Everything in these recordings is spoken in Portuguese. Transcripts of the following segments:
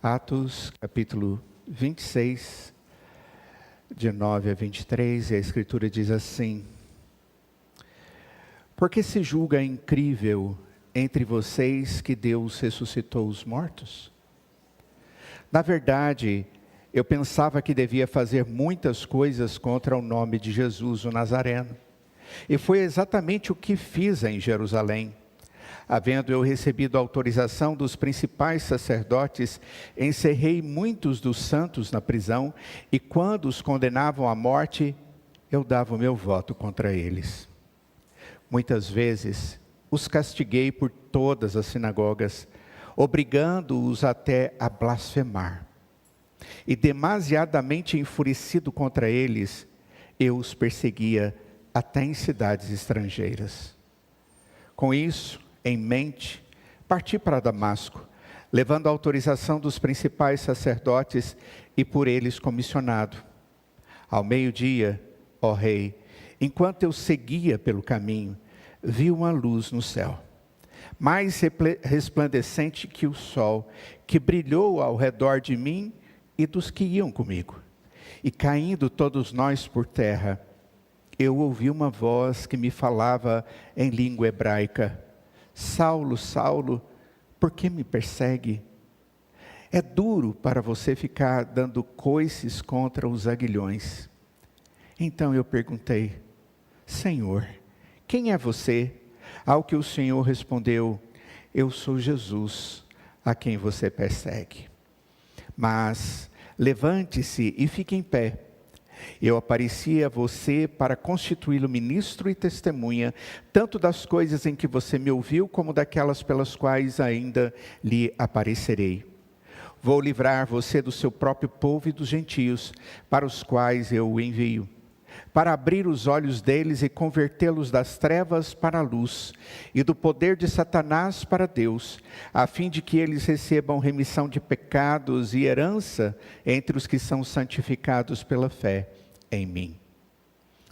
Atos, capítulo 26, de 9 a 23, e a Escritura diz assim: Porque se julga incrível entre vocês que Deus ressuscitou os mortos? Na verdade, eu pensava que devia fazer muitas coisas contra o nome de Jesus, o Nazareno. E foi exatamente o que fiz em Jerusalém. Havendo eu recebido autorização dos principais sacerdotes, encerrei muitos dos santos na prisão, e quando os condenavam à morte, eu dava o meu voto contra eles. Muitas vezes os castiguei por todas as sinagogas, obrigando-os até a blasfemar. E demasiadamente enfurecido contra eles, eu os perseguia até em cidades estrangeiras. Com isso em mente, parti para Damasco, levando a autorização dos principais sacerdotes e por eles comissionado. Ao meio-dia, ó rei, enquanto eu seguia pelo caminho, vi uma luz no céu, mais resplandecente que o sol, que brilhou ao redor de mim e dos que iam comigo. E caindo todos nós por terra, eu ouvi uma voz que me falava em língua hebraica: Saulo, Saulo, por que me persegue? É duro para você ficar dando coices contra os aguilhões. Então eu perguntei: Senhor, quem é você? Ao que o Senhor respondeu: Eu sou Jesus, a quem você persegue. Mas levante-se e fique em pé. Eu apareci a você para constituí-lo ministro e testemunha, tanto das coisas em que você me ouviu, como daquelas pelas quais ainda lhe aparecerei. Vou livrar você do seu próprio povo e dos gentios, para os quais eu o envio, para abrir os olhos deles e convertê-los das trevas para a luz, e do poder de Satanás para Deus, a fim de que eles recebam remissão de pecados e herança entre os que são santificados pela fé em mim.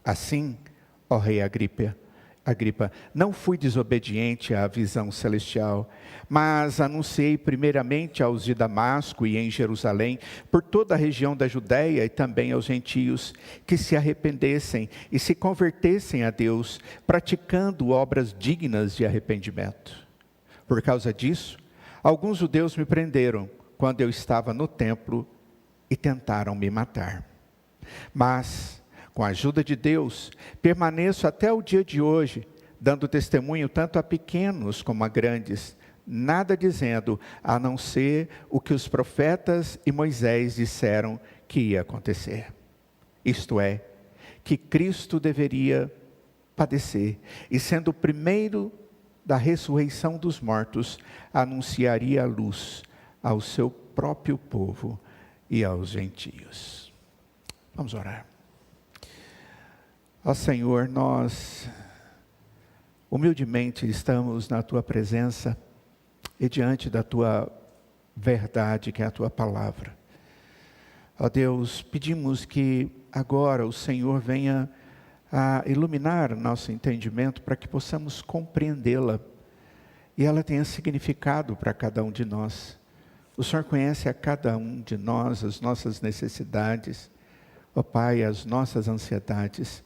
Assim, ó rei Agripa, não fui desobediente à visão celestial, mas anunciei primeiramente aos de Damasco e em Jerusalém, por toda a região da Judéia e também aos gentios, que se arrependessem e se convertessem a Deus, praticando obras dignas de arrependimento. Por causa disso, alguns judeus me prenderam quando eu estava no templo e tentaram me matar. Mas, com a ajuda de Deus, permaneço até o dia de hoje, dando testemunho tanto a pequenos como a grandes, nada dizendo, a não ser o que os profetas e Moisés disseram que ia acontecer. Isto é, que Cristo deveria padecer, e sendo o primeiro da ressurreição dos mortos, anunciaria a luz ao seu próprio povo e aos gentios. Vamos orar. Ó Senhor, nós humildemente estamos na Tua presença e diante da Tua verdade, que é a Tua palavra. Ó Deus, pedimos que agora o Senhor venha a iluminar nosso entendimento para que possamos compreendê-la e ela tenha significado para cada um de nós. O Senhor conhece a cada um de nós, as nossas necessidades, ó Pai, as nossas ansiedades,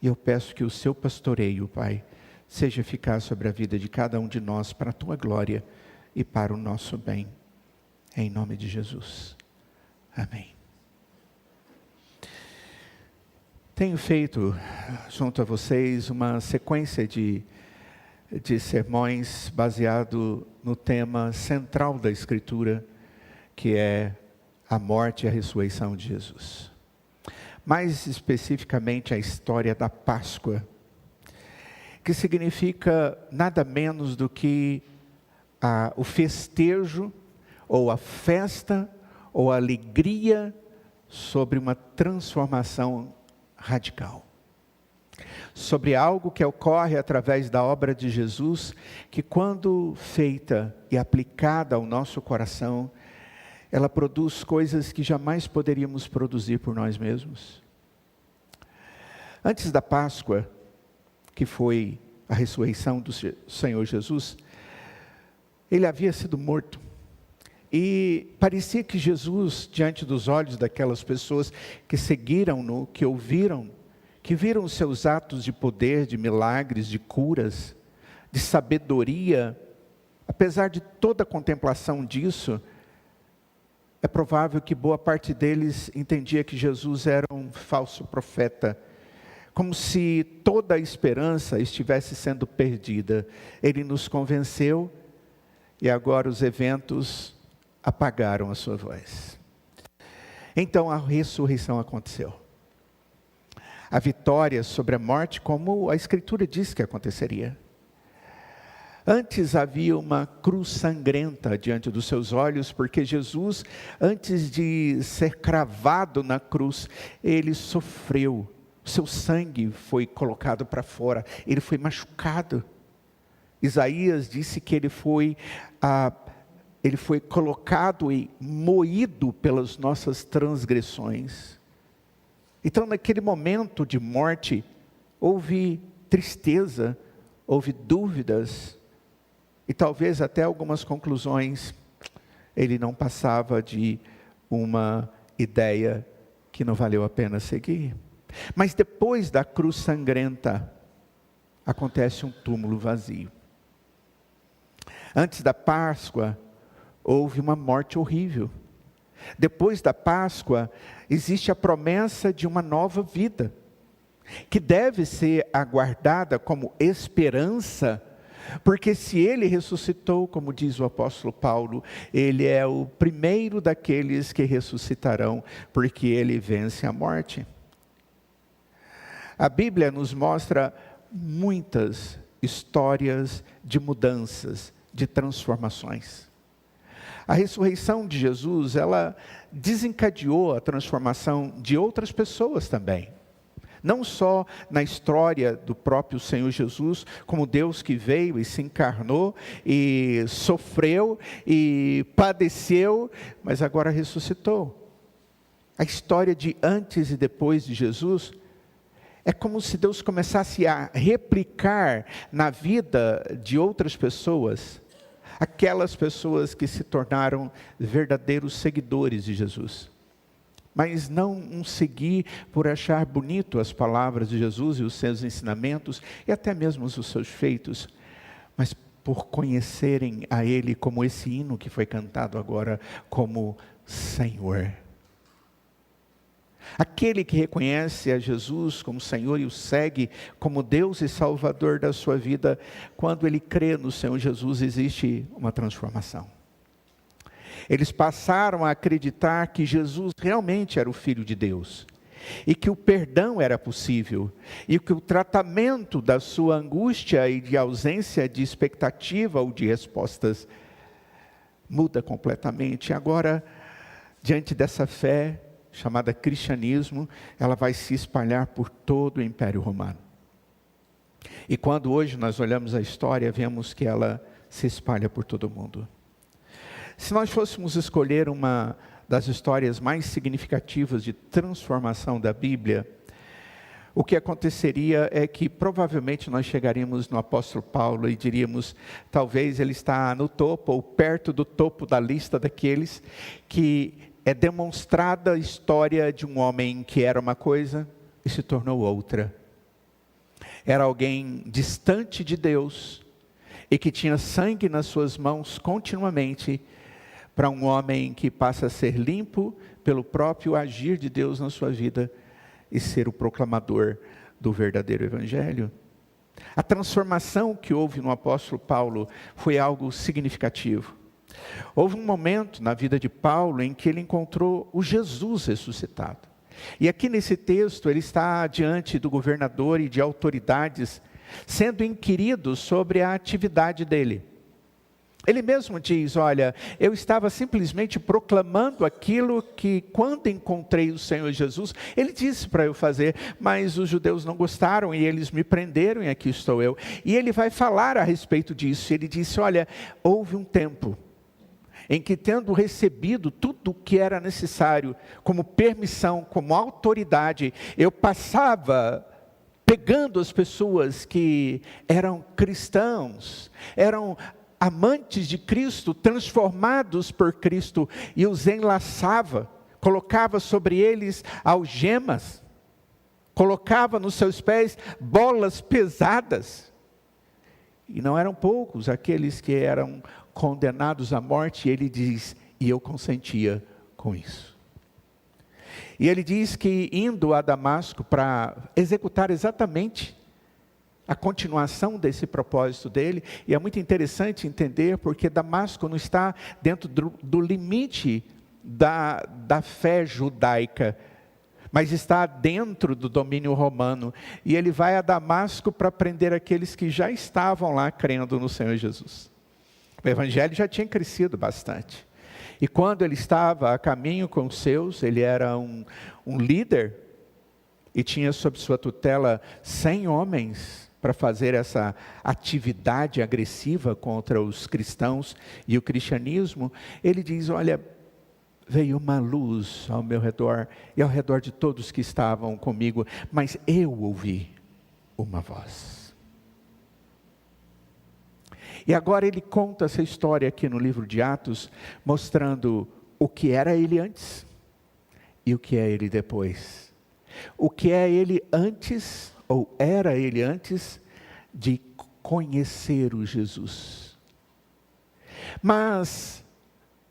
e eu peço que o seu pastoreio, Pai, seja eficaz sobre a vida de cada um de nós, para a Tua glória e para o nosso bem, em nome de Jesus, amém. Tenho feito junto a vocês uma sequência de sermões baseado no tema central da Escritura, que é a morte e a ressurreição de Jesus. Mais especificamente a história da Páscoa, que significa nada menos do que o festejo, ou a festa, ou a alegria sobre uma transformação radical. Sobre algo que ocorre através da obra de Jesus, que quando feita e aplicada ao nosso coração, ela produz coisas que jamais poderíamos produzir por nós mesmos. Antes da Páscoa, que foi a ressurreição do Senhor Jesus, ele havia sido morto. E parecia que Jesus, diante dos olhos daquelas pessoas que seguiram-no, que ouviram, que viram os seus atos de poder, de milagres, de curas, de sabedoria, apesar de toda a contemplação disso, é provável que boa parte deles entendia que Jesus era um falso profeta, como se toda a esperança estivesse sendo perdida. Ele nos convenceu e agora os eventos apagaram a sua voz. Então a ressurreição aconteceu. A vitória sobre a morte, como a Escritura diz que aconteceria. Antes havia uma cruz sangrenta diante dos seus olhos, porque Jesus, antes de ser cravado na cruz, ele sofreu. O seu sangue foi colocado para fora, ele foi machucado. Isaías disse que ele foi colocado e moído pelas nossas transgressões. Então, naquele momento de morte, houve tristeza, houve dúvidas, e talvez até algumas conclusões. Ele não passava de uma ideia que não valeu a pena seguir. Mas depois da cruz sangrenta, acontece um túmulo vazio. Antes da Páscoa, houve uma morte horrível. Depois da Páscoa, existe a promessa de uma nova vida, que deve ser aguardada como esperança, porque se ele ressuscitou, como diz o apóstolo Paulo, ele é o primeiro daqueles que ressuscitarão, porque ele vence a morte. A Bíblia nos mostra muitas histórias de mudanças, de transformações. A ressurreição de Jesus, ela desencadeou a transformação de outras pessoas também. Não só na história do próprio Senhor Jesus, como Deus que veio e se encarnou, e sofreu, e padeceu, mas agora ressuscitou. A história de antes e depois de Jesus, é como se Deus começasse a replicar na vida de outras pessoas, aquelas pessoas que se tornaram verdadeiros seguidores de Jesus. Mas não um seguir por achar bonito as palavras de Jesus e os seus ensinamentos, e até mesmo os seus feitos, mas por conhecerem a Ele como esse hino que foi cantado agora, como Senhor. Aquele que reconhece a Jesus como Senhor e o segue como Deus e Salvador da sua vida, quando ele crê no Senhor Jesus, existe uma transformação. Eles passaram a acreditar que Jesus realmente era o Filho de Deus, e que o perdão era possível, e que o tratamento da sua angústia e de ausência de expectativa ou de respostas muda completamente. Agora, diante dessa fé, chamada cristianismo, ela vai se espalhar por todo o Império Romano. E quando hoje nós olhamos a história, vemos que ela se espalha por todo o mundo. Se nós fôssemos escolher uma das histórias mais significativas de transformação da Bíblia, o que aconteceria é que provavelmente nós chegaríamos no apóstolo Paulo e diríamos, talvez ele está no topo ou perto do topo da lista daqueles que é demonstrada a história de um homem que era uma coisa e se tornou outra. Era alguém distante de Deus e que tinha sangue nas suas mãos continuamente, para um homem que passa a ser limpo pelo próprio agir de Deus na sua vida e ser o proclamador do verdadeiro Evangelho. A transformação que houve no apóstolo Paulo foi algo significativo. Houve um momento na vida de Paulo em que ele encontrou o Jesus ressuscitado. E aqui nesse texto ele está diante do governador e de autoridades, sendo inquirido sobre a atividade dele. Ele mesmo diz, olha, eu estava simplesmente proclamando aquilo que quando encontrei o Senhor Jesus, ele disse para eu fazer, mas os judeus não gostaram e eles me prenderam e aqui estou eu. E ele vai falar a respeito disso. Ele disse, olha, houve um tempo em que, tendo recebido tudo o que era necessário, como permissão, como autoridade, eu passava pegando as pessoas que eram cristãos, eram amantes de Cristo, transformados por Cristo, e os enlaçava, colocava sobre eles algemas, colocava nos seus pés bolas pesadas. E não eram poucos aqueles que eram condenados à morte, e ele diz, e eu consentia com isso. E ele diz que indo a Damasco para executar exatamente a continuação desse propósito dele, e é muito interessante entender, porque Damasco não está dentro do limite da fé judaica, mas está dentro do domínio romano, e ele vai a Damasco para prender aqueles que já estavam lá crendo no Senhor Jesus. O evangelho já tinha crescido bastante, e quando ele estava a caminho com os seus, ele era um líder, e tinha sob sua tutela 100 homens, para fazer essa atividade agressiva contra os cristãos e o cristianismo. Ele diz, olha, veio uma luz ao meu redor e ao redor de todos que estavam comigo, mas eu ouvi uma voz. E agora ele conta essa história aqui no livro de Atos, mostrando o que era ele antes e o que é ele depois. O que é ele antes, ou era ele antes, de conhecer o Jesus. Mas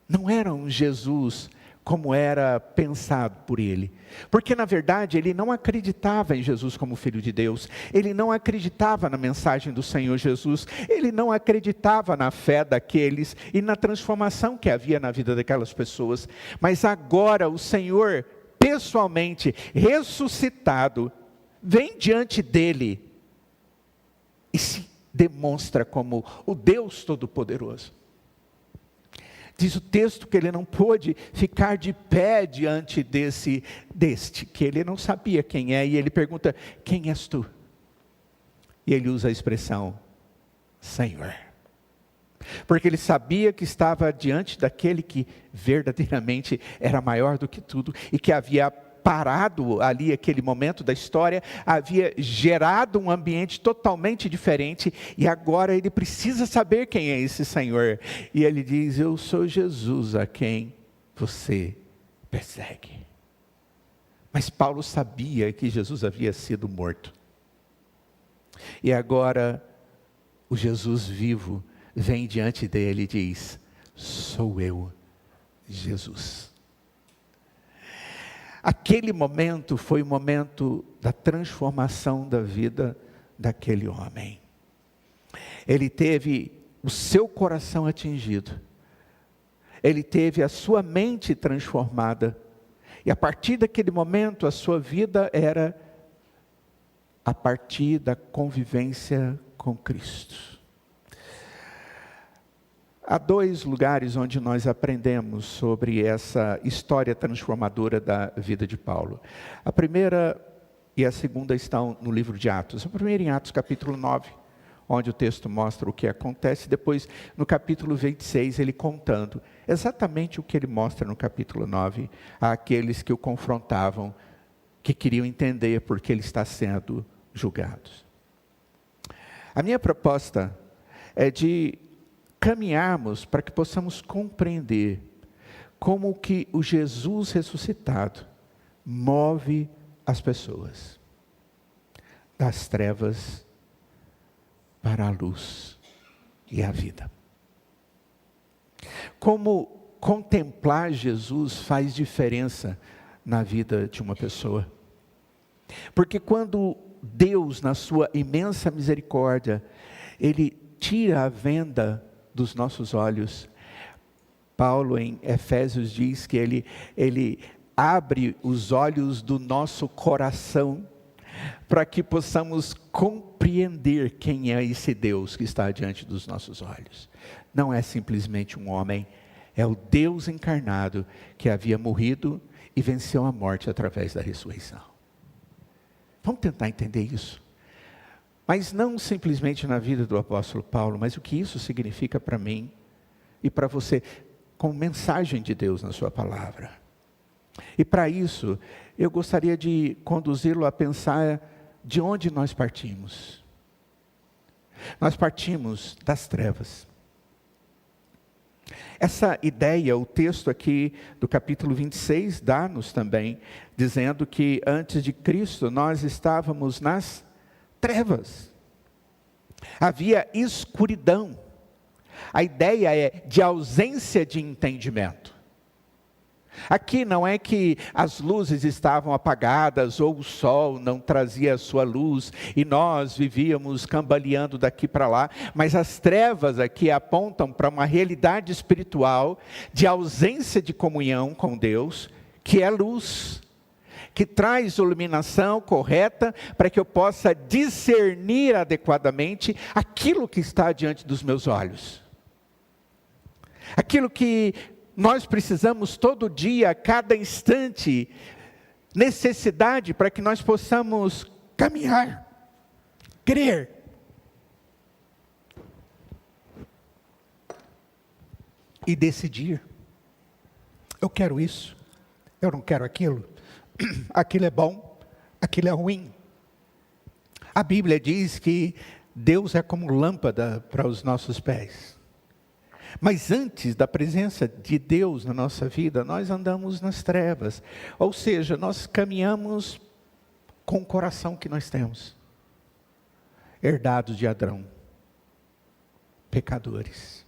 não era um Jesus como era pensado por ele. Porque na verdade ele não acreditava em Jesus como Filho de Deus. Ele não acreditava na mensagem do Senhor Jesus. Ele não acreditava na fé daqueles e na transformação que havia na vida daquelas pessoas. Mas agora o Senhor, pessoalmente, ressuscitado, vem diante dele e se demonstra como o Deus Todo-Poderoso. Diz o texto que ele não pôde ficar de pé diante deste, que ele não sabia quem é, e ele pergunta, quem és tu? E ele usa a expressão, Senhor. Porque ele sabia que estava diante daquele que verdadeiramente era maior do que tudo, e que havia parado ali aquele momento da história, havia gerado um ambiente totalmente diferente, e agora ele precisa saber quem é esse Senhor, e ele diz, eu sou Jesus a quem você persegue. Mas Paulo sabia que Jesus havia sido morto, e agora o Jesus vivo vem diante dele e diz, sou eu, Jesus. Aquele momento foi o momento da transformação da vida daquele homem. Ele teve o seu coração atingido. Ele teve a sua mente transformada. E a partir daquele momento, a sua vida era a partir da convivência com Cristo. Há 2 lugares onde nós aprendemos sobre essa história transformadora da vida de Paulo. A primeira e a segunda estão no livro de Atos. A primeira em Atos capítulo 9, onde o texto mostra o que acontece. Depois, no capítulo 26, ele contando exatamente o que ele mostra no capítulo 9, àqueles que o confrontavam, que queriam entender por que ele está sendo julgado. A minha proposta é de caminharmos para que possamos compreender como que o Jesus ressuscitado move as pessoas das trevas para a luz e a vida. Como contemplar Jesus faz diferença na vida de uma pessoa. Porque quando Deus, na sua imensa misericórdia, Ele tira a venda dos nossos olhos. Paulo em Efésios diz que ele abre os olhos do nosso coração para que possamos compreender quem é esse Deus que está diante dos nossos olhos. Não é simplesmente um homem, é o Deus encarnado que havia morrido e venceu a morte através da ressurreição. Vamos tentar entender isso. Mas não simplesmente na vida do apóstolo Paulo, mas o que isso significa para mim e para você, como mensagem de Deus na sua palavra. E para isso, eu gostaria de conduzi-lo a pensar de onde nós partimos. Nós partimos das trevas. Essa ideia, o texto aqui do capítulo 26 dá-nos também, dizendo que antes de Cristo nós estávamos nas trevas. Havia escuridão. A ideia é de ausência de entendimento. Aqui não é que as luzes estavam apagadas ou o sol não trazia a sua luz e nós vivíamos cambaleando daqui para lá, mas as trevas aqui apontam para uma realidade espiritual de ausência de comunhão com Deus, que é luz, que traz iluminação correta para que eu possa discernir adequadamente aquilo que está diante dos meus olhos. Aquilo que nós precisamos todo dia, a cada instante, necessidade para que nós possamos caminhar, crer. E decidir. Eu quero isso, eu não quero aquilo, aquilo é bom, aquilo é ruim. A Bíblia diz que Deus é como lâmpada para os nossos pés. Mas antes da presença de Deus na nossa vida, nós andamos nas trevas. Ou seja, nós caminhamos com o coração que nós temos. Herdados de Adão. Pecadores.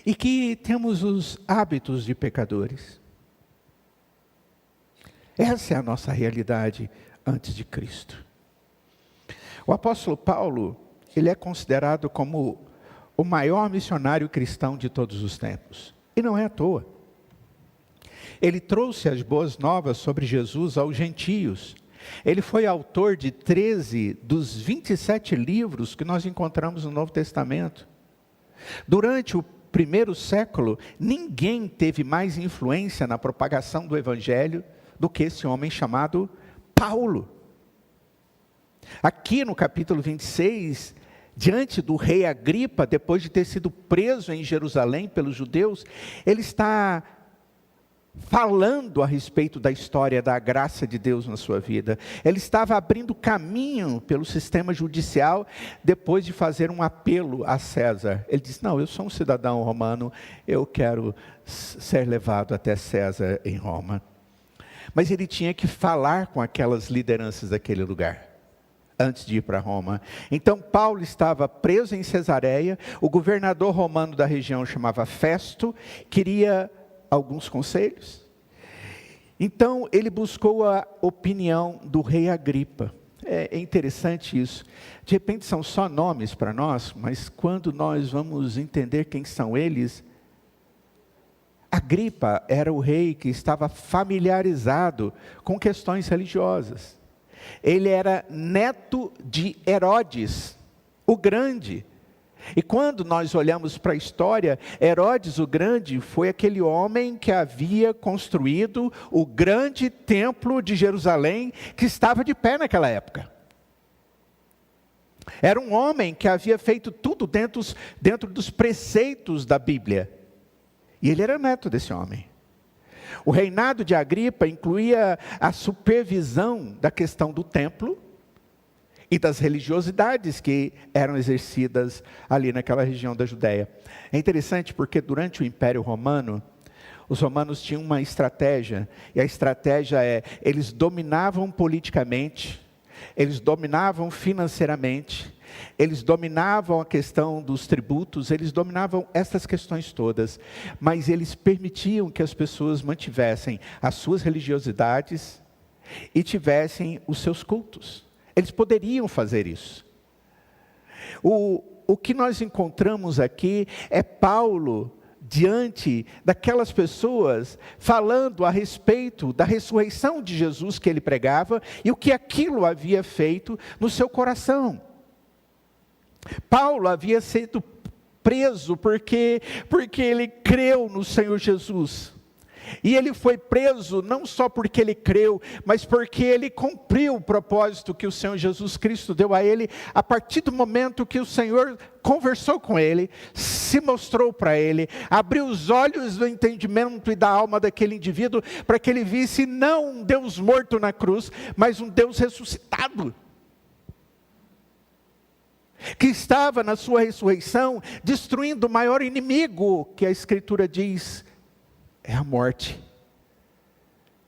E que temos os hábitos de pecadores. Essa é a nossa realidade antes de Cristo. O apóstolo Paulo, ele é considerado como o maior missionário cristão de todos os tempos. E não é à toa. Ele trouxe as boas novas sobre Jesus aos gentios. Ele foi autor de 13 dos 27 livros que nós encontramos no Novo Testamento. Durante o primeiro século, ninguém teve mais influência na propagação do Evangelho do que esse homem chamado Paulo. Aqui no capítulo 26, diante do rei Agripa, depois de ter sido preso em Jerusalém pelos judeus, ele está falando a respeito da história da graça de Deus na sua vida. Ele estava abrindo caminho pelo sistema judicial, depois de fazer um apelo a César. Ele disse, não, eu sou um cidadão romano, eu quero ser levado até César em Roma. Mas ele tinha que falar com aquelas lideranças daquele lugar antes de ir para Roma. Então Paulo estava preso em Cesareia, o governador romano da região chamava Festo, queria alguns conselhos. Então ele buscou a opinião do rei Agripa. É interessante isso. De repente são só nomes para nós, mas quando nós vamos entender quem são eles, Agripa era o rei que estava familiarizado com questões religiosas. Ele era neto de Herodes, o Grande. E quando nós olhamos para a história, Herodes o Grande foi aquele homem que havia construído o grande templo de Jerusalém, que estava de pé naquela época. Era um homem que havia feito tudo dentro dos preceitos da Bíblia. E ele era neto desse homem. O reinado de Agripa incluía a supervisão da questão do templo e das religiosidades que eram exercidas ali naquela região da Judéia. É interessante porque durante o Império Romano, os romanos tinham uma estratégia, e a estratégia é, eles dominavam politicamente, eles dominavam financeiramente, eles dominavam a questão dos tributos, eles dominavam essas questões todas, mas eles permitiam que as pessoas mantivessem as suas religiosidades e tivessem os seus cultos. Eles poderiam fazer isso. O que nós encontramos aqui é Paulo diante daquelas pessoas, falando a respeito da ressurreição de Jesus que ele pregava e o que aquilo havia feito no seu coração. Paulo havia sido preso porque ele creu no Senhor Jesus. E ele foi preso não só porque ele creu, mas porque ele cumpriu o propósito que o Senhor Jesus Cristo deu a ele, a partir do momento que o Senhor conversou com ele, se mostrou para ele, abriu os olhos do entendimento e da alma daquele indivíduo, para que ele visse não um Deus morto na cruz, mas um Deus ressuscitado. que estava na sua ressurreição, destruindo o maior inimigo que a Escritura diz é a morte,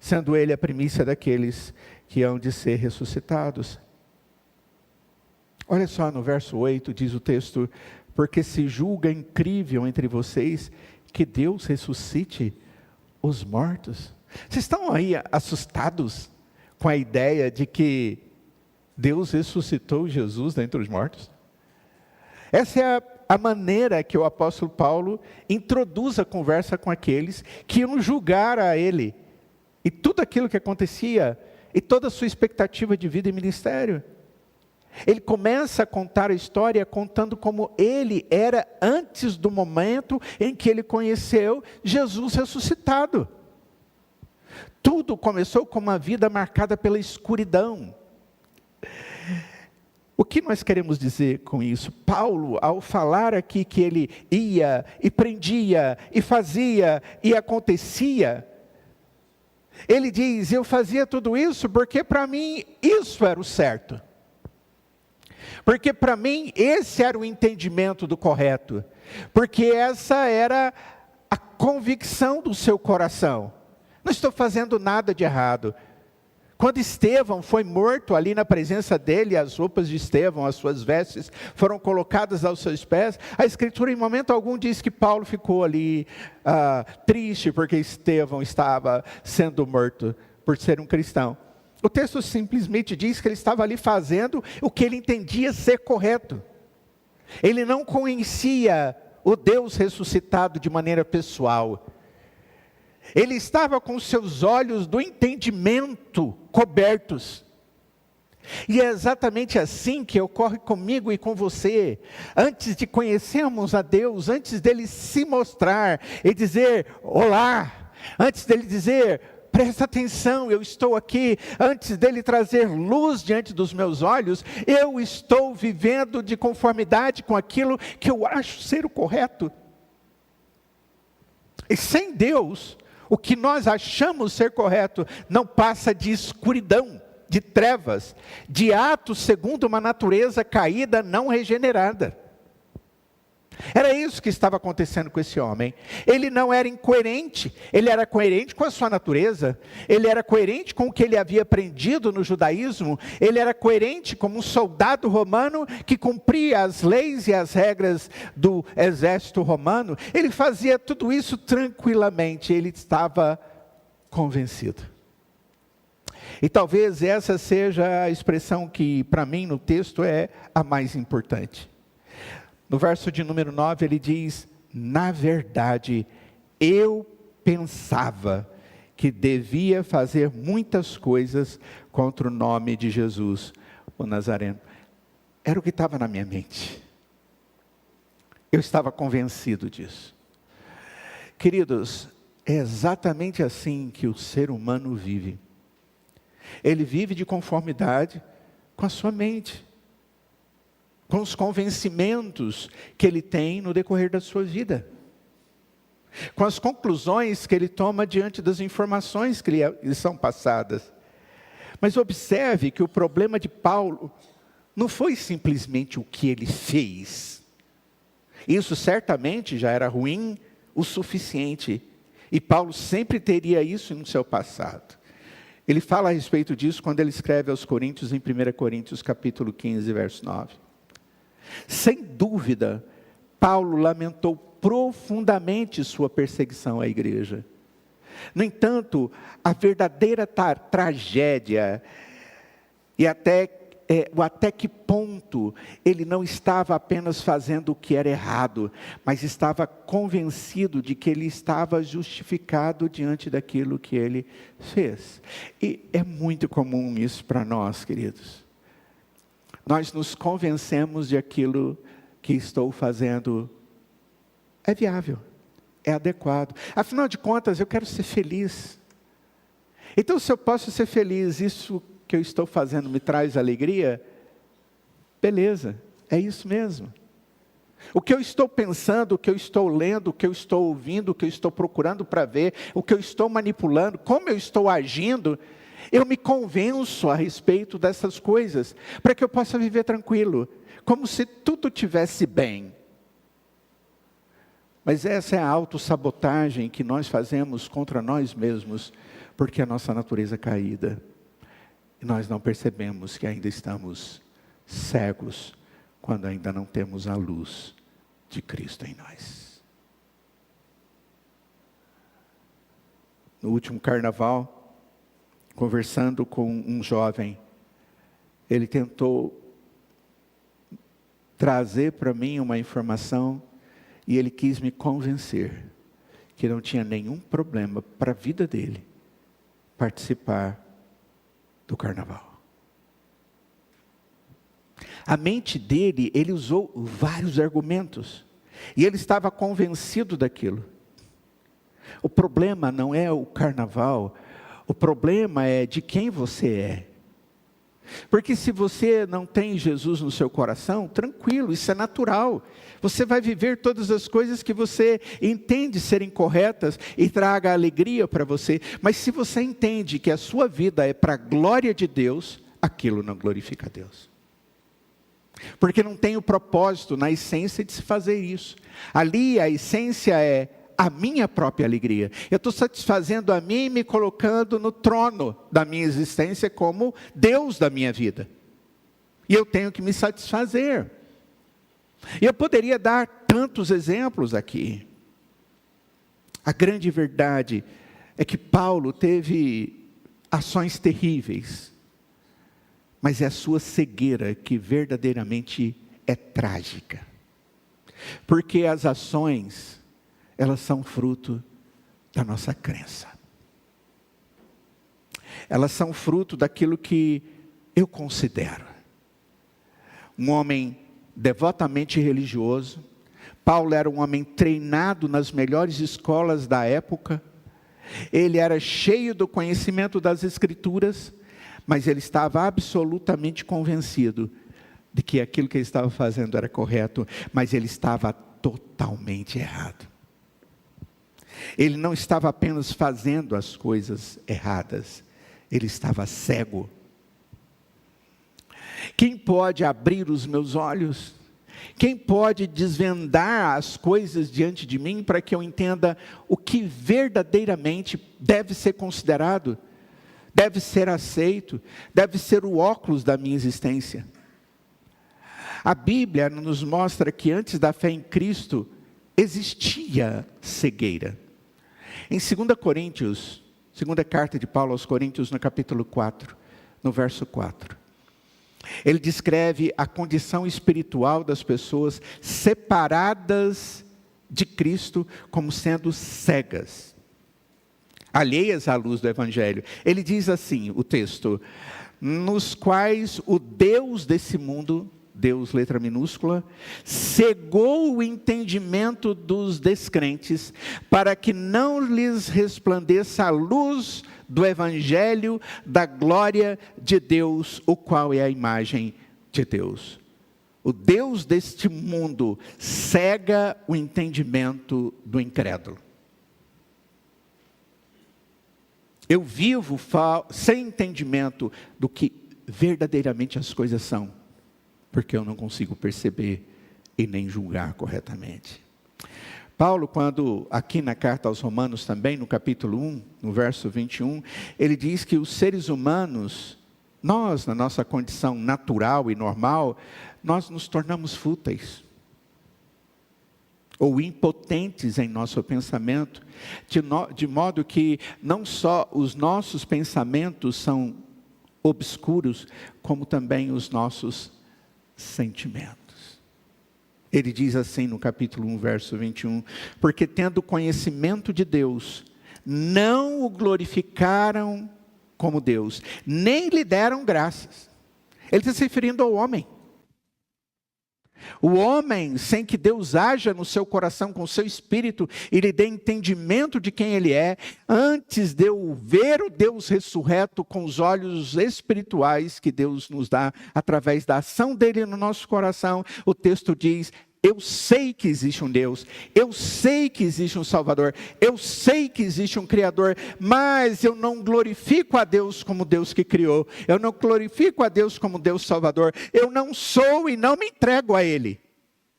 sendo ele a primícia daqueles que hão de ser ressuscitados. Olha só no verso 8, diz o texto: porque se julga incrível entre vocês que Deus ressuscite os mortos. Vocês estão aí assustados com a ideia de que Deus ressuscitou Jesus dentre os mortos? Essa é a maneira que o apóstolo Paulo introduz a conversa com aqueles que iam julgar a ele, e tudo aquilo que acontecia, e toda a sua expectativa de vida e ministério. Ele começa a contar a história contando como ele era antes do momento em que ele conheceu Jesus ressuscitado. Tudo começou com uma vida marcada pela escuridão. O que nós queremos dizer com isso? Paulo, ao falar aqui que ele ia e prendia e fazia e acontecia, ele diz: eu fazia tudo isso porque para mim isso era o certo. Porque para mim esse era o entendimento do correto. Porque essa era a convicção do seu coração. Não estou fazendo nada de errado. Quando Estevão foi morto ali na presença dele, as roupas de Estevão, as suas vestes, foram colocadas aos seus pés, a Escritura em momento algum diz que Paulo ficou ali triste porque Estevão estava sendo morto por ser um cristão. O texto simplesmente diz que ele estava ali fazendo o que ele entendia ser correto. Ele não conhecia o Deus ressuscitado de maneira pessoal. Ele estava com seus olhos do entendimento cobertos. E é exatamente assim que ocorre comigo e com você. Antes de conhecermos a Deus, antes dele se mostrar e dizer olá, antes dele dizer presta atenção, eu estou aqui, antes dele trazer luz diante dos meus olhos, eu estou vivendo de conformidade com aquilo que eu acho ser o correto. E sem Deus, o que nós achamos ser correto não passa de escuridão, de trevas, de atos segundo uma natureza caída, não regenerada. Era isso que estava acontecendo com esse homem. Ele não era incoerente, ele era coerente com a sua natureza, ele era coerente com o que ele havia aprendido no judaísmo, ele era coerente como um soldado romano que cumpria as leis e as regras do exército romano. Ele fazia tudo isso tranquilamente, ele estava convencido. E talvez essa seja a expressão que para mim no texto é a mais importante. No verso de número 9 ele diz: na verdade, eu pensava que devia fazer muitas coisas contra o nome de Jesus, o Nazareno. Era o que estava na minha mente. Eu estava convencido disso. Queridos, é exatamente assim que o ser humano vive. Ele vive de conformidade com a sua mente, com os convencimentos que ele tem no decorrer da sua vida, com as conclusões que ele toma diante das informações que lhe são passadas. Mas observe que o problema de Paulo não foi simplesmente o que ele fez. Isso certamente já era ruim o suficiente, e Paulo sempre teria isso no seu passado. Ele fala a respeito disso quando ele escreve aos Coríntios, em 1 Coríntios capítulo 15, verso 9. Sem dúvida, Paulo lamentou profundamente sua perseguição à igreja. No entanto, a verdadeira tragédia, e até que ponto ele não estava apenas fazendo o que era errado, mas estava convencido de que ele estava justificado diante daquilo que ele fez. E é muito comum isso para nós, queridos. Nós nos convencemos de aquilo que estou fazendo é viável, é adequado. Afinal de contas, eu quero ser feliz. Então, se eu posso ser feliz, isso que eu estou fazendo me traz alegria, beleza, é isso mesmo. O que eu estou pensando, o que eu estou lendo, o que eu estou ouvindo, o que eu estou procurando para ver, o que eu estou manipulando, como eu estou agindo, eu me convenço a respeito dessas coisas, para que eu possa viver tranquilo, como se tudo tivesse bem. Mas essa é a autossabotagem que nós fazemos contra nós mesmos, porque a nossa natureza é caída. E nós não percebemos que ainda estamos cegos, quando ainda não temos a luz de Cristo em nós. No último carnaval, conversando com um jovem, ele tentou trazer para mim uma informação e ele quis me convencer que não tinha nenhum problema para a vida dele participar do carnaval. A mente dele, ele usou vários argumentos e ele estava convencido daquilo. O problema não é o carnaval, o problema é de quem você é. Porque se você não tem Jesus no seu coração, tranquilo, isso é natural. Você vai viver todas as coisas que você entende serem corretas e traga alegria para você. Mas se você entende que a sua vida é para a glória de Deus, aquilo não glorifica a Deus. Porque não tem o propósito na essência de se fazer isso. Ali a essência é a minha própria alegria. Eu estou satisfazendo a mim e me colocando no trono da minha existência como Deus da minha vida. E eu tenho que me satisfazer. E eu poderia dar tantos exemplos aqui. A grande verdade é que Paulo teve ações terríveis, mas é a sua cegueira que verdadeiramente é trágica. Porque as ações, elas são fruto da nossa crença. Elas são fruto daquilo que eu considero. Um homem devotamente religioso. Paulo era um homem treinado nas melhores escolas da época. Ele era cheio do conhecimento das Escrituras, mas ele estava absolutamente convencido de que aquilo que ele estava fazendo era correto, mas ele estava totalmente errado. Ele não estava apenas fazendo as coisas erradas, ele estava cego. Quem pode abrir os meus olhos? Quem pode desvendar as coisas diante de mim para que eu entenda o que verdadeiramente deve ser considerado, deve ser aceito, deve ser o óculos da minha existência? A Bíblia nos mostra que antes da fé em Cristo existia cegueira. Em 2 Coríntios, segunda carta de Paulo aos Coríntios, no capítulo 4, no verso 4. Ele descreve a condição espiritual das pessoas separadas de Cristo como sendo cegas, alheias à luz do Evangelho. Ele diz assim, o texto: nos quais o Deus desse mundo, Deus, letra minúscula, cegou o entendimento dos descrentes, para que não lhes resplandeça a luz do Evangelho da glória de Deus, o qual é a imagem de Deus. O Deus deste mundo cega o entendimento do incrédulo. Eu vivo sem entendimento do que verdadeiramente as coisas são, porque eu não consigo perceber e nem julgar corretamente. Paulo, quando aqui na carta aos Romanos também, no capítulo 1, no verso 21, ele diz que os seres humanos, nós, na nossa condição natural e normal, nós nos tornamos fúteis, ou impotentes em nosso pensamento, de modo que não só os nossos pensamentos são obscuros, como também os nossos sentimentos. Ele diz assim no capítulo 1, verso 21, porque tendo conhecimento de Deus, não o glorificaram como Deus, nem lhe deram graças. Ele está se referindo ao homem. O homem, sem que Deus haja no seu coração com o seu espírito e lhe dê entendimento de quem ele é, antes de eu ver o Deus ressurreto com os olhos espirituais que Deus nos dá através da ação dele no nosso coração, o texto diz, Eu sei que existe um Deus, eu sei que existe um Salvador, eu sei que existe um Criador, mas eu não glorifico a Deus como Deus que criou, eu não glorifico a Deus como Deus Salvador, eu não sou e não me entrego a Ele.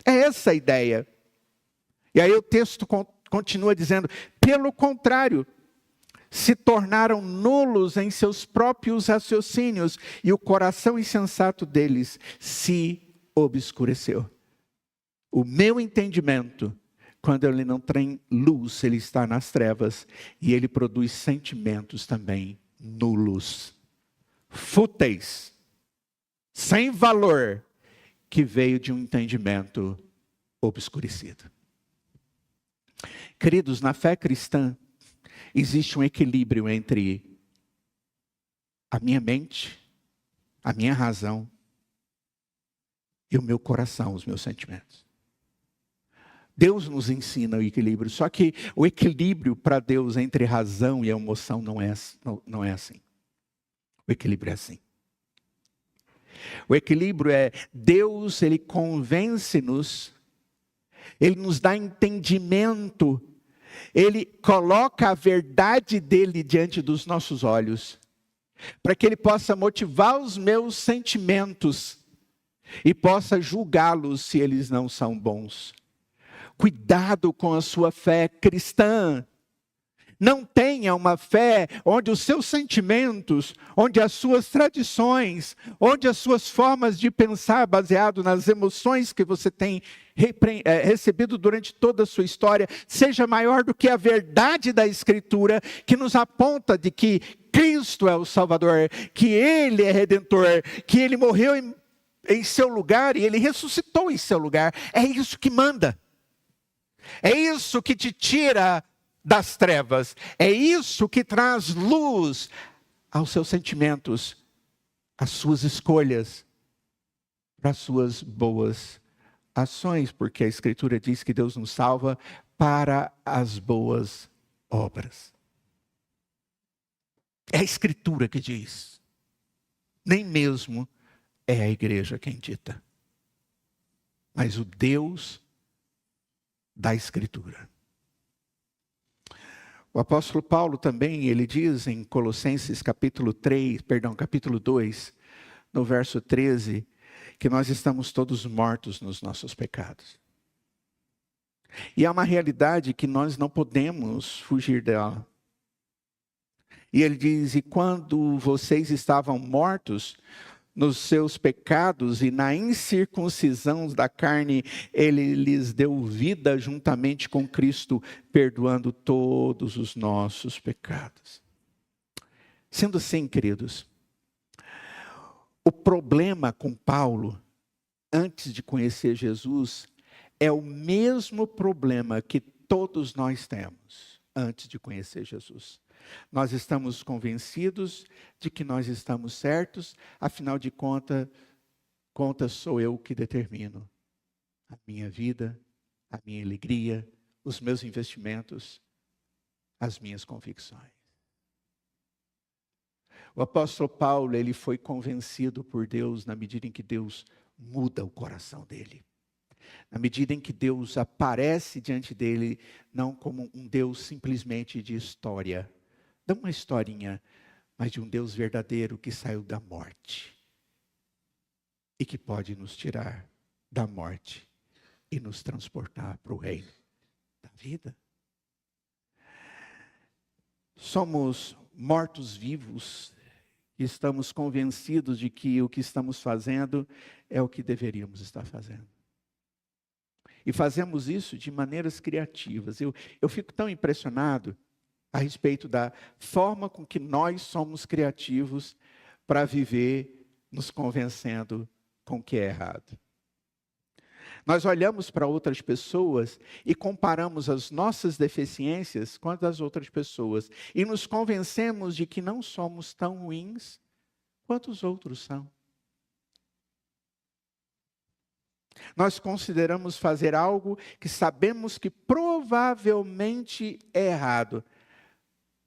É essa a ideia. E aí o texto continua dizendo, pelo contrário, se tornaram nulos em seus próprios raciocínios, e o coração insensato deles se obscureceu. O meu entendimento, quando ele não tem luz, ele está nas trevas, e ele produz sentimentos também nulos, fúteis, sem valor, que veio de um entendimento obscurecido. Queridos, na fé cristã, existe um equilíbrio entre a minha mente, a minha razão e o meu coração, os meus sentimentos. Deus nos ensina o equilíbrio, só que o equilíbrio para Deus entre razão e emoção não é assim. O equilíbrio é assim. O equilíbrio é Deus, Ele convence-nos, Ele nos dá entendimento, Ele coloca a verdade dEle diante dos nossos olhos, para que Ele possa motivar os meus sentimentos e possa julgá-los se eles não são bons. Cuidado com a sua fé cristã. Não tenha uma fé onde os seus sentimentos, onde as suas tradições, onde as suas formas de pensar baseado nas emoções que você tem recebido durante toda a sua história, seja maior do que a verdade da Escritura, que nos aponta de que Cristo é o Salvador, que Ele é Redentor, que Ele morreu em seu lugar e Ele ressuscitou em seu lugar. É isso que manda. É isso que te tira das trevas. É isso que traz luz aos seus sentimentos, às suas escolhas, para as suas boas ações. Porque a Escritura diz que Deus nos salva para as boas obras. É a Escritura que diz. Nem mesmo é a igreja quem dita. Mas o Deus da Escritura. O apóstolo Paulo também, ele diz em Colossenses capítulo 2, no verso 13, que nós estamos todos mortos nos nossos pecados. E é uma realidade que nós não podemos fugir dela. E ele diz, e quando vocês estavam mortos nos seus pecados e na incircuncisão da carne, Ele lhes deu vida juntamente com Cristo, perdoando todos os nossos pecados. Sendo assim, queridos, o problema com Paulo, antes de conhecer Jesus, é o mesmo problema que todos nós temos antes de conhecer Jesus. Nós estamos convencidos de que nós estamos certos, afinal de contas sou eu que determino a minha vida, a minha alegria, os meus investimentos, as minhas convicções. O apóstolo Paulo, ele foi convencido por Deus na medida em que Deus muda o coração dele. Na medida em que Deus aparece diante dele, não como um Deus simplesmente de história, não uma historinha, mas de um Deus verdadeiro que saiu da morte e que pode nos tirar da morte e nos transportar para o reino da vida. Somos mortos-vivos e estamos convencidos de que o que estamos fazendo é o que deveríamos estar fazendo. E fazemos isso de maneiras criativas. Eu fico tão impressionado a respeito da forma com que nós somos criativos para viver nos convencendo com o que é errado. Nós olhamos para outras pessoas e comparamos as nossas deficiências com as das outras pessoas e nos convencemos de que não somos tão ruins quanto os outros são. Nós consideramos fazer algo que sabemos que provavelmente é errado,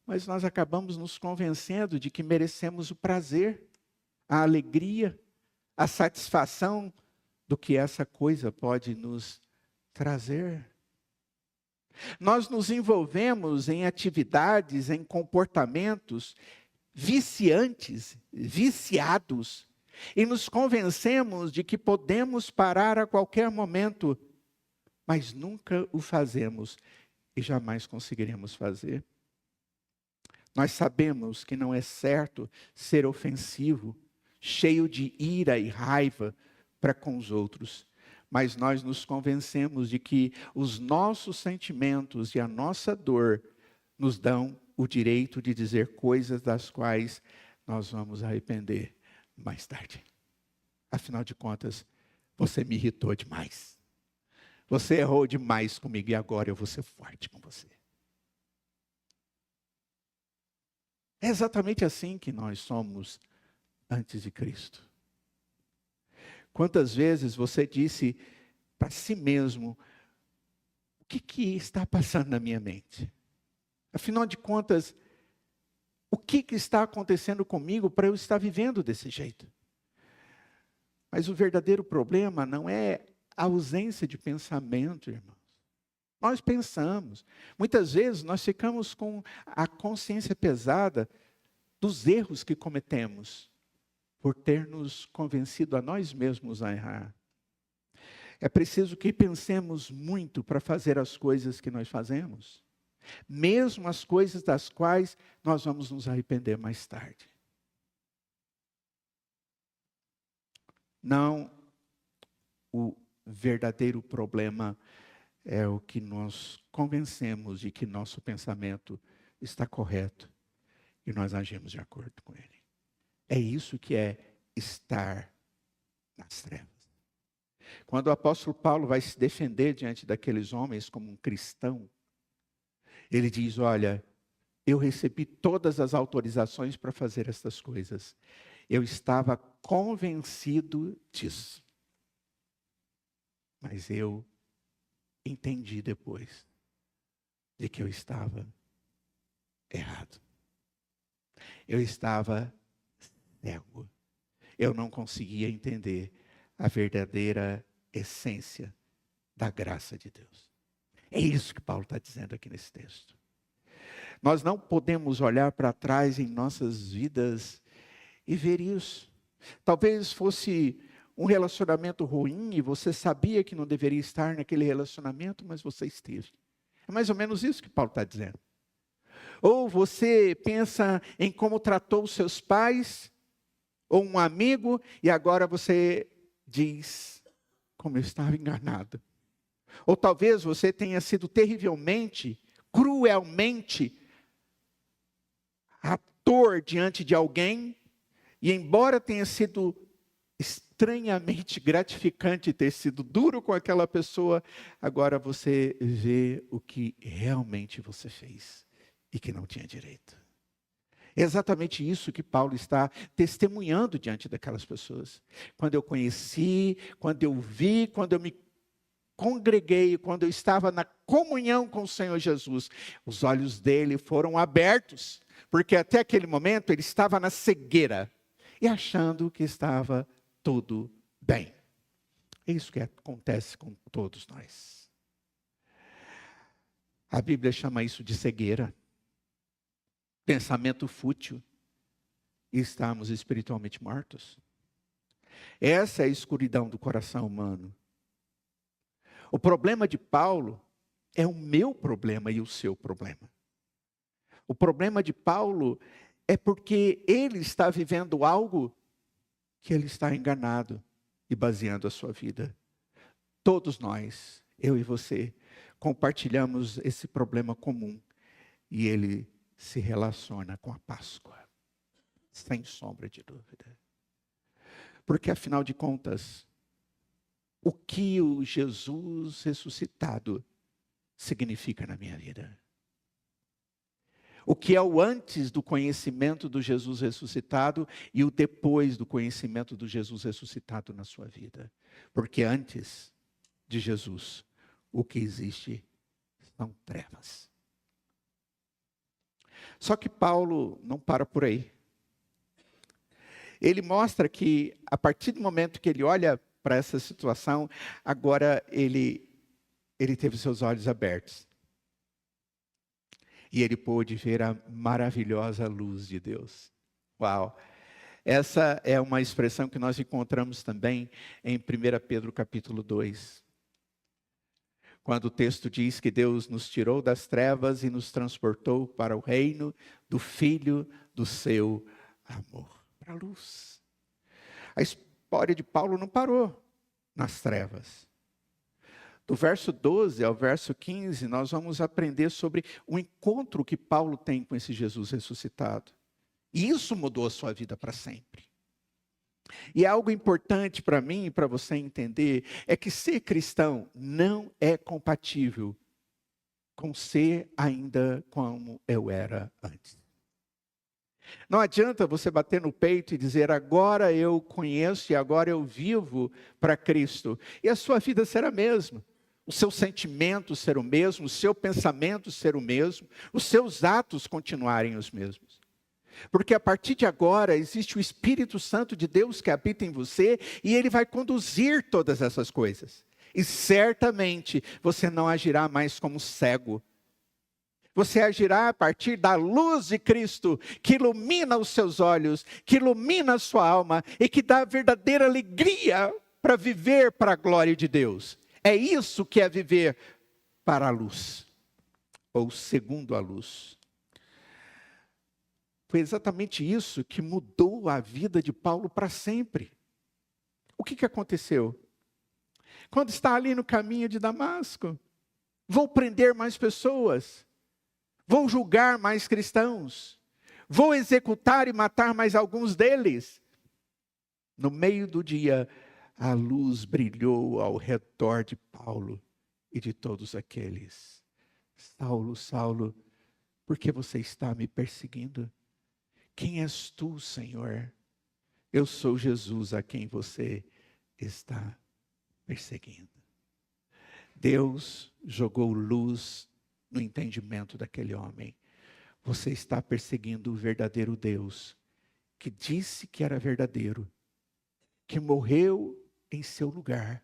mas nós acabamos nos convencendo de que merecemos o prazer, a alegria, a satisfação do que essa coisa pode nos trazer. Nós nos envolvemos em atividades, em comportamentos viciantes, viciados, e nos convencemos de que podemos parar a qualquer momento, mas nunca o fazemos e jamais conseguiremos fazer. Nós sabemos que não é certo ser ofensivo, cheio de ira e raiva para com os outros, mas nós nos convencemos de que os nossos sentimentos e a nossa dor nos dão o direito de dizer coisas das quais nós vamos arrepender mais tarde. Afinal de contas, você me irritou demais. Você errou demais comigo e agora eu vou ser forte com você. É exatamente assim que nós somos antes de Cristo. Quantas vezes você disse para si mesmo, o que está passando na minha mente? Afinal de contas, o que está acontecendo comigo para eu estar vivendo desse jeito? Mas o verdadeiro problema não é a ausência de pensamento, irmãos. Nós pensamos. Muitas vezes nós ficamos com a consciência pesada dos erros que cometemos, por ter nos convencido a nós mesmos a errar. É preciso que pensemos muito para fazer as coisas que nós fazemos, mesmo as coisas das quais nós vamos nos arrepender mais tarde. Não, o verdadeiro problema é o que nós convencemos de que nosso pensamento está correto e nós agimos de acordo com ele. É isso que é estar nas trevas. Quando o apóstolo Paulo vai se defender diante daqueles homens como um cristão, ele diz, olha, eu recebi todas as autorizações para fazer estas coisas. Eu estava convencido disso. Mas eu entendi depois de que eu estava errado. Eu estava cego. Eu não conseguia entender a verdadeira essência da graça de Deus. É isso que Paulo está dizendo aqui nesse texto. Nós não podemos olhar para trás em nossas vidas e ver isso. Talvez fosse um relacionamento ruim e você sabia que não deveria estar naquele relacionamento, mas você esteve. É mais ou menos isso que Paulo está dizendo. Ou você pensa em como tratou os seus pais, ou um amigo, e agora você diz, como eu estava enganado. Ou talvez você tenha sido terrivelmente, cruelmente ator diante de alguém, e embora tenha sido estranhamente gratificante ter sido duro com aquela pessoa, agora você vê o que realmente você fez e que não tinha direito. É exatamente isso que Paulo está testemunhando diante daquelas pessoas. Quando eu conheci, quando eu vi, quando eu me congreguei, quando eu estava na comunhão com o Senhor Jesus, os olhos dele foram abertos, porque até aquele momento ele estava na cegueira e achando que estava tudo bem. É isso que acontece com todos nós. A Bíblia chama isso de cegueira, pensamento fútil, e estamos espiritualmente mortos. Essa é a escuridão do coração humano. O problema de Paulo é o meu problema e o seu problema. O problema de Paulo é porque ele está vivendo algo que ele está enganado e baseando a sua vida. Todos nós, eu e você, compartilhamos esse problema comum e ele se relaciona com a Páscoa, sem sombra de dúvida. Porque afinal de contas, o que o Jesus ressuscitado significa na minha vida? O que é o antes do conhecimento do Jesus ressuscitado e o depois do conhecimento do Jesus ressuscitado na sua vida? Porque antes de Jesus, o que existe são trevas. Só que Paulo não para por aí. Ele mostra que, a partir do momento que ele olha para essa situação, agora ele teve seus olhos abertos. E ele pôde ver a maravilhosa luz de Deus. Uau! Essa é uma expressão que nós encontramos também em 1 Pedro capítulo 2. Quando o texto diz que Deus nos tirou das trevas e nos transportou para o reino do Filho do seu amor, para a luz. A história de Paulo não parou nas trevas. Do verso 12 ao verso 15, nós vamos aprender sobre o encontro que Paulo tem com esse Jesus ressuscitado. E isso mudou a sua vida para sempre. E algo importante para mim e para você entender é que ser cristão não é compatível com ser ainda como eu era antes. Não adianta você bater no peito e dizer, agora eu conheço e agora eu vivo para Cristo. E a sua vida será a mesma. O seu sentimento ser o mesmo, o seu pensamento ser o mesmo, os seus atos continuarem os mesmos. Porque a partir de agora existe o Espírito Santo de Deus que habita em você e ele vai conduzir todas essas coisas. E certamente você não agirá mais como cego. Você agirá a partir da luz de Cristo, que ilumina os seus olhos, que ilumina a sua alma e que dá verdadeira alegria para viver para a glória de Deus. É isso que é viver para a luz, ou segundo a luz. Foi exatamente isso que mudou a vida de Paulo para sempre. O que aconteceu? Quando está ali no caminho de Damasco, vou prender mais pessoas, vou julgar mais cristãos, vou executar e matar mais alguns deles. No meio do dia, a luz brilhou ao redor de Paulo e de todos aqueles. Saulo, Saulo, por que você está me perseguindo? Quem és tu, Senhor? Eu sou Jesus a quem você está perseguindo. Deus jogou luz no entendimento daquele homem. Você está perseguindo o verdadeiro Deus, que disse que era verdadeiro, que morreu em seu lugar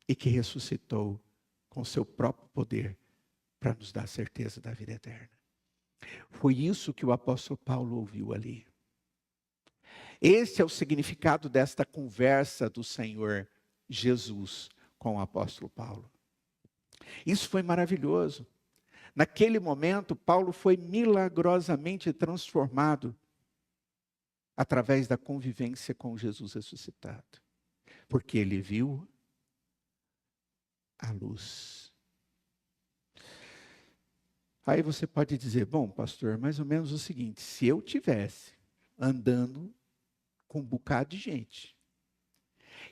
e que ressuscitou com seu próprio poder para nos dar certeza da vida eterna. Foi isso que o apóstolo Paulo ouviu ali. Esse é o significado desta conversa do Senhor Jesus com o apóstolo Paulo. Isso foi maravilhoso. Naquele momento, Paulo foi milagrosamente transformado através da convivência com Jesus ressuscitado. Porque ele viu a luz. Aí você pode dizer, bom, pastor, mais ou menos o seguinte, se eu tivesse andando com um bocado de gente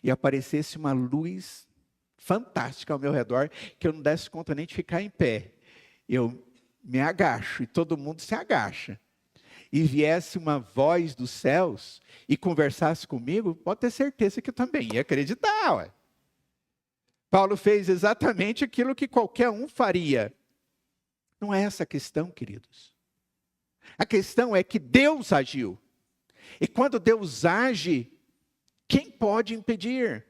e aparecesse uma luz fantástica ao meu redor, que eu não desse conta nem de ficar em pé, eu me agacho e todo mundo se agacha, e viesse uma voz dos céus e conversasse comigo, pode ter certeza que eu também ia acreditar. Ué. Paulo fez exatamente aquilo que qualquer um faria. Não é essa a questão, queridos. A questão é que Deus agiu. E quando Deus age, quem pode impedir?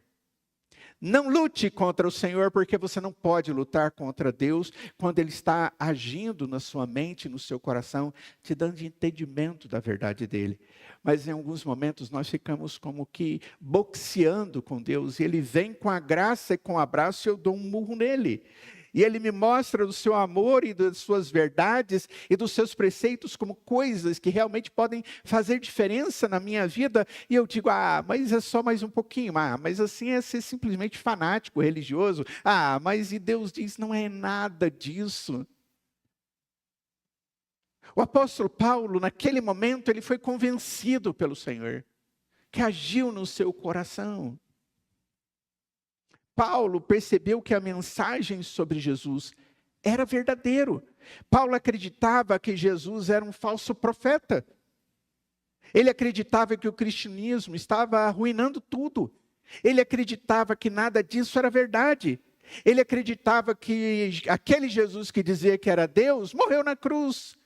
Não lute contra o Senhor, porque você não pode lutar contra Deus quando Ele está agindo na sua mente, no seu coração, te dando entendimento da verdade dEle. Mas em alguns momentos nós ficamos como que boxeando com Deus, e Ele vem com a graça e com o abraço e eu dou um murro nele. E Ele me mostra do seu amor e das suas verdades e dos seus preceitos como coisas que realmente podem fazer diferença na minha vida. E eu digo, mas é só mais um pouquinho. Mas assim é ser simplesmente fanático, religioso. Mas e Deus diz, não é nada disso. O apóstolo Paulo, naquele momento, ele foi convencido pelo Senhor, que agiu no seu coração. Paulo percebeu que a mensagem sobre Jesus era verdadeiro. Paulo acreditava que Jesus era um falso profeta. Ele acreditava que o cristianismo estava arruinando tudo. Ele acreditava que nada disso era verdade. Ele acreditava que aquele Jesus que dizia que era Deus, morreu na cruz.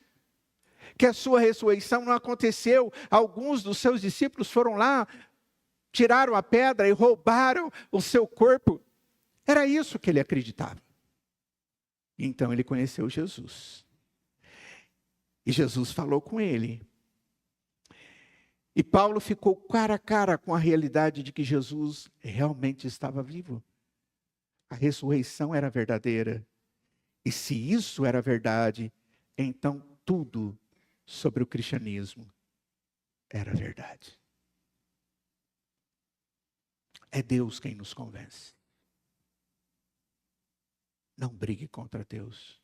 Que a sua ressurreição não aconteceu. Alguns dos seus discípulos foram lá tiraram a pedra e roubaram o seu corpo. Era isso que ele acreditava. Então ele conheceu Jesus. E Jesus falou com ele. E Paulo ficou cara a cara com a realidade de que Jesus realmente estava vivo. A ressurreição era verdadeira. E se isso era verdade, então tudo sobre o cristianismo era verdade. É Deus quem nos convence. Não brigue contra Deus.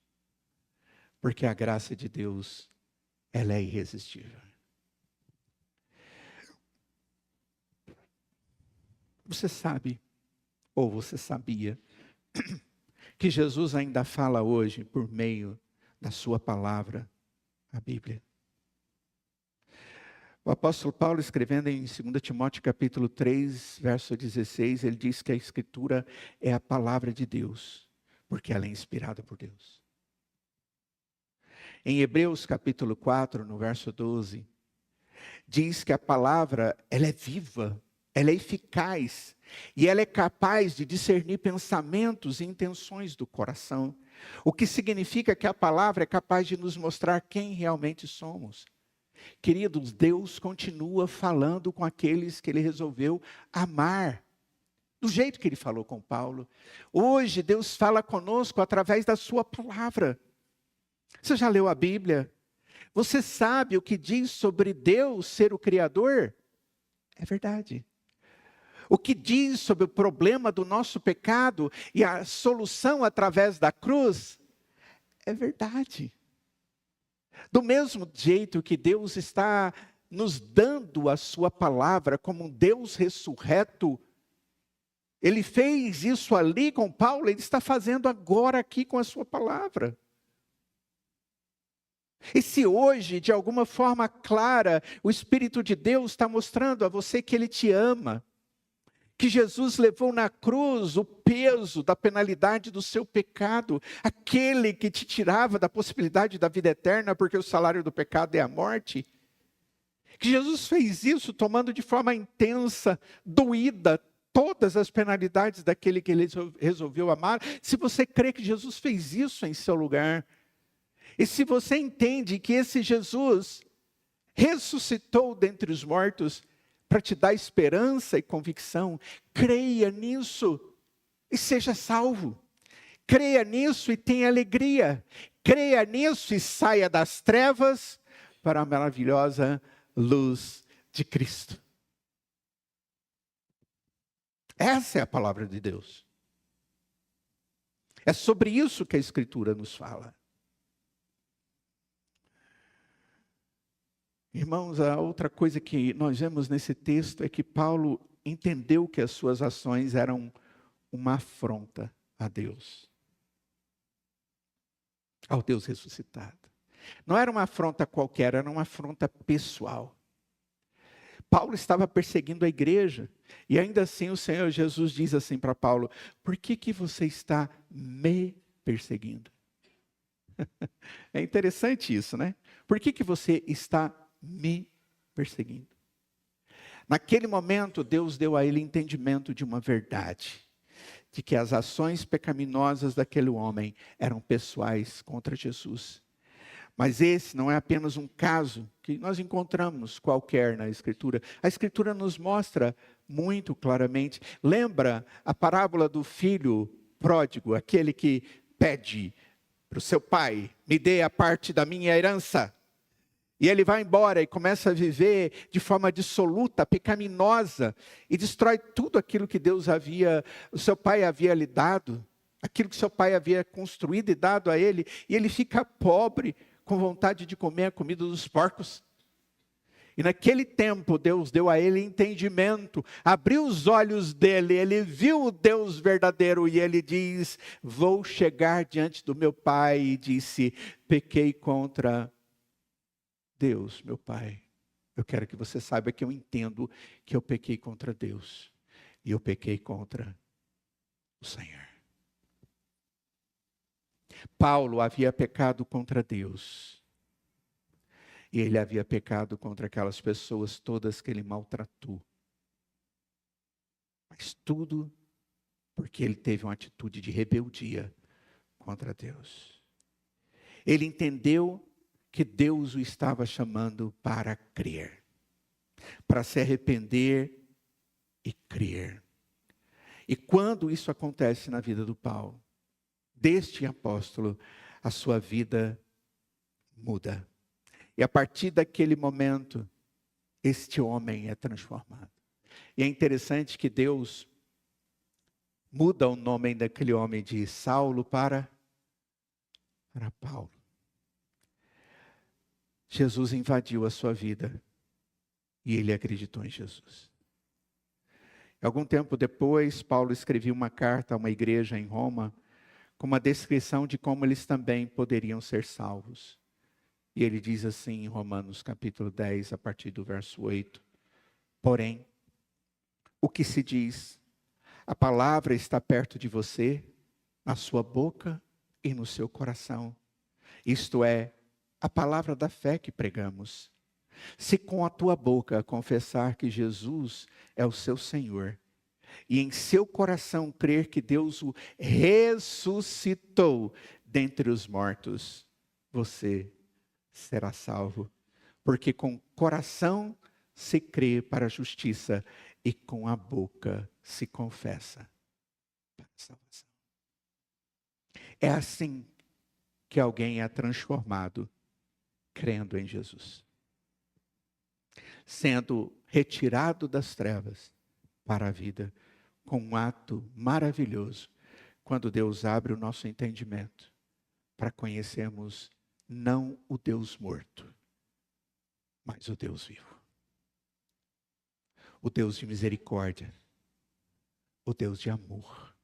Porque a graça de Deus, ela é irresistível. Você sabe, ou você sabia, que Jesus ainda fala hoje por meio da sua palavra, a Bíblia. O apóstolo Paulo, escrevendo em 2 Timóteo capítulo 3, verso 16, ele diz que a Escritura é a palavra de Deus, porque ela é inspirada por Deus. Em Hebreus capítulo 4, no verso 12, diz que a palavra, ela é viva, ela é eficaz, e ela é capaz de discernir pensamentos e intenções do coração. O que significa que a palavra é capaz de nos mostrar quem realmente somos. Queridos, Deus continua falando com aqueles que Ele resolveu amar, do jeito que Ele falou com Paulo. Hoje Deus fala conosco através da sua palavra. Você já leu a Bíblia? Você sabe o que diz sobre Deus ser o Criador? É verdade. O que diz sobre o problema do nosso pecado e a solução através da cruz? É verdade. Do mesmo jeito que Deus está nos dando a sua palavra como um Deus ressurreto, Ele fez isso ali com Paulo, Ele está fazendo agora aqui com a sua palavra. E se hoje, de alguma forma clara, o Espírito de Deus está mostrando a você que Ele te ama, que Jesus levou na cruz o peso da penalidade do seu pecado, aquele que te tirava da possibilidade da vida eterna, porque o salário do pecado é a morte, que Jesus fez isso tomando de forma intensa, doída, todas as penalidades daquele que Ele resolveu amar. Se você crê que Jesus fez isso em seu lugar, e se você entende que esse Jesus ressuscitou dentre os mortos, para te dar esperança e convicção, creia nisso e seja salvo. Creia nisso e tenha alegria. Creia nisso e saia das trevas para a maravilhosa luz de Cristo. Essa é a palavra de Deus. É sobre isso que a Escritura nos fala. Irmãos, a outra coisa que nós vemos nesse texto é que Paulo entendeu que as suas ações eram uma afronta a Deus. Ao Deus ressuscitado. Não era uma afronta qualquer, era uma afronta pessoal. Paulo estava perseguindo a igreja. E ainda assim o Senhor Jesus diz assim para Paulo: por que você está me perseguindo? É interessante isso, né? Por que você está me perseguindo? Naquele momento, Deus deu a ele entendimento de uma verdade, de que as ações pecaminosas daquele homem eram pessoais contra Jesus. Mas esse não é apenas um caso que nós encontramos qualquer na Escritura. A Escritura nos mostra muito claramente. Lembra a parábola do filho pródigo, aquele que pede para o seu pai: me dê a parte da minha herança. E ele vai embora e começa a viver de forma dissoluta, pecaminosa, e destrói tudo aquilo que o seu pai havia lhe dado, aquilo que seu pai havia construído e dado a ele, e ele fica pobre, com vontade de comer a comida dos porcos. E naquele tempo Deus deu a ele entendimento, abriu os olhos dele, ele viu o Deus verdadeiro e ele diz: vou chegar diante do meu pai, e disse: pequei contra Deus, meu pai. Eu quero que você saiba que eu entendo que eu pequei contra Deus. E eu pequei contra o Senhor. Paulo havia pecado contra Deus. E ele havia pecado contra aquelas pessoas todas que ele maltratou. Mas tudo porque ele teve uma atitude de rebeldia contra Deus. Ele entendeu que Deus o estava chamando para crer, para se arrepender e crer. E quando isso acontece na vida do Paulo, deste apóstolo, a sua vida muda. E a partir daquele momento, este homem é transformado. E é interessante que Deus muda o nome daquele homem de Saulo para Paulo. Jesus invadiu a sua vida e ele acreditou em Jesus. Algum tempo depois, Paulo escreveu uma carta a uma igreja em Roma com uma descrição de como eles também poderiam ser salvos. E ele diz assim em Romanos capítulo 10, a partir do verso 8. Porém, o que se diz, a palavra está perto de você, na sua boca e no seu coração. Isto é, a palavra da fé que pregamos. Se com a tua boca confessar que Jesus é o seu Senhor, e em seu coração crer que Deus o ressuscitou dentre os mortos, você será salvo. Porque com o coração se crê para a justiça e com a boca se confessa para a salvação. É assim que alguém é transformado crendo em Jesus. Sendo retirado das trevas para a vida, com um ato maravilhoso, quando Deus abre o nosso entendimento para conhecermos não o Deus morto, mas o Deus vivo. O Deus de misericórdia, o Deus de amor,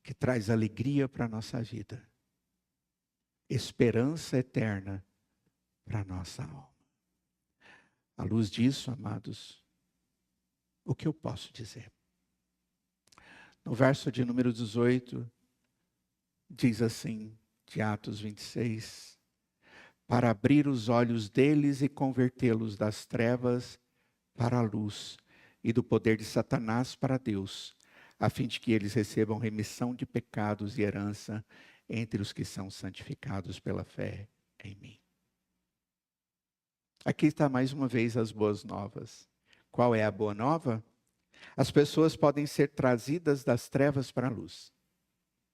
que traz alegria para a nossa vida, esperança eterna para a nossa alma. À luz disso, amados, o que eu posso dizer? No verso de número 18, diz assim, de Atos 26, para abrir os olhos deles e convertê-los das trevas para a luz e do poder de Satanás para Deus, a fim de que eles recebam remissão de pecados e herança entre os que são santificados pela fé em mim. Aqui está mais uma vez as boas novas. Qual é a boa nova? As pessoas podem ser trazidas das trevas para a luz.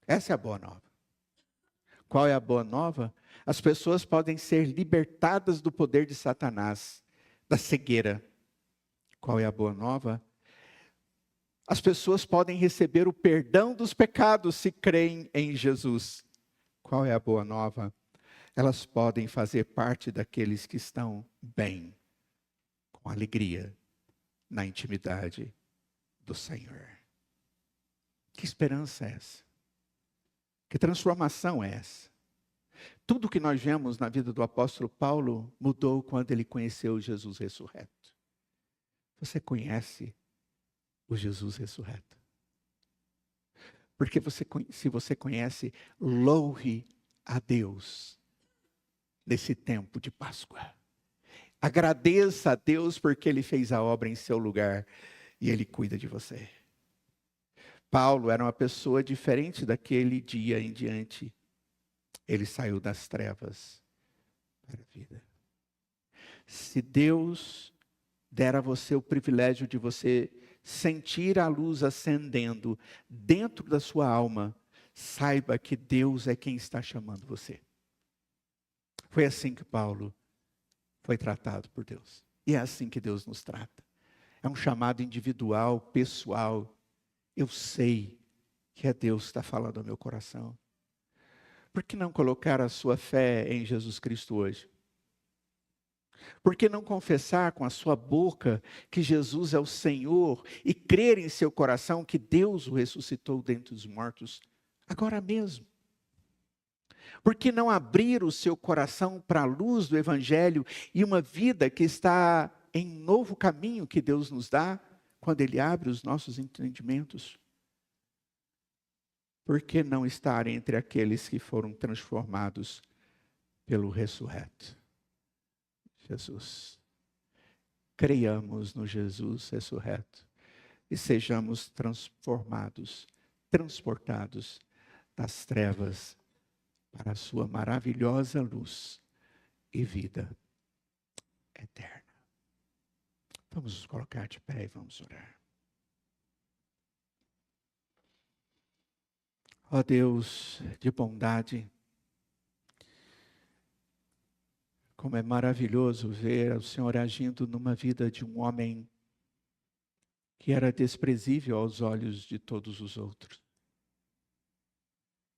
Essa é a boa nova. Qual é a boa nova? As pessoas podem ser libertadas do poder de Satanás, da cegueira. Qual é a boa nova? As pessoas podem receber o perdão dos pecados se creem em Jesus. Qual é a boa nova? Elas podem fazer parte daqueles que estão bem, com alegria, na intimidade do Senhor. Que esperança é essa? Que transformação é essa? Tudo que nós vemos na vida do apóstolo Paulo mudou quando ele conheceu Jesus ressurreto. Você conhece o Jesus ressurreto? Porque se você conhece, louve a Deus nesse tempo de Páscoa. Agradeça a Deus porque Ele fez a obra em seu lugar e Ele cuida de você. Paulo era uma pessoa diferente daquele dia em diante. Ele saiu das trevas para a vida. Se Deus der a você o privilégio de você sentir a luz acendendo dentro da sua alma, saiba que Deus é quem está chamando você. Foi assim que Paulo foi tratado por Deus. E é assim que Deus nos trata. É um chamado individual, pessoal. Eu sei que é Deus que está falando ao meu coração. Por que não colocar a sua fé em Jesus Cristo hoje? Por que não confessar com a sua boca que Jesus é o Senhor e crer em seu coração que Deus o ressuscitou dentre os mortos agora mesmo? Por que não abrir o seu coração para a luz do Evangelho e uma vida que está em novo caminho que Deus nos dá quando Ele abre os nossos entendimentos? Por que não estar entre aqueles que foram transformados pelo ressurreto? Jesus. Creiamos no Jesus ressurreto. e sejamos transformados, transportados das trevas para a sua maravilhosa luz e vida eterna. Vamos nos colocar de pé e vamos orar. Ó Deus de bondade, como é maravilhoso ver o Senhor agindo numa vida de um homem que era desprezível aos olhos de todos os outros.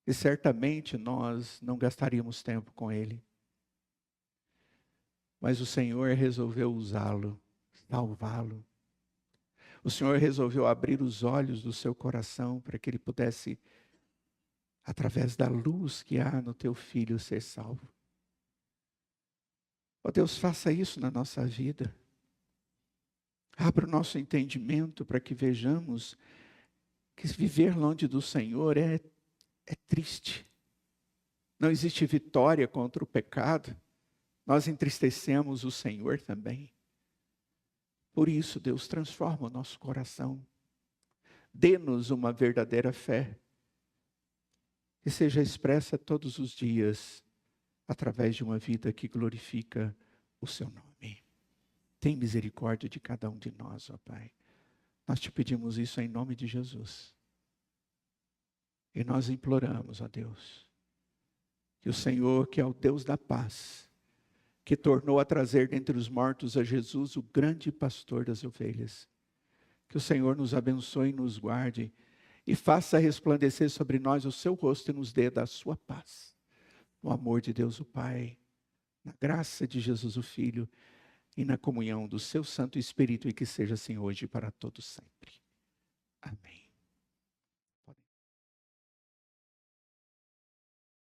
E certamente nós não gastaríamos tempo com ele. Mas o Senhor resolveu usá-lo, salvá-lo. O Senhor resolveu abrir os olhos do seu coração para que ele pudesse, através da luz que há no teu filho, ser salvo. Ó Deus, faça isso na nossa vida. Abra o nosso entendimento para que vejamos que viver longe do Senhor é triste. Não existe vitória contra o pecado. Nós entristecemos o Senhor também. Por isso, Deus, transforma o nosso coração. Dê-nos uma verdadeira fé que seja expressa todos os dias através de uma vida que glorifica o seu nome. Tem misericórdia de cada um de nós, ó Pai. Nós te pedimos isso em nome de Jesus. E nós imploramos, ó Deus, que o Senhor, que é o Deus da paz, que tornou a trazer dentre os mortos a Jesus, o grande pastor das ovelhas, que o Senhor nos abençoe e nos guarde, e faça resplandecer sobre nós o seu rosto e nos dê da sua paz. No amor de Deus o Pai, na graça de Jesus o Filho, e na comunhão do seu Santo Espírito, e que seja assim hoje e para todos sempre. Amém.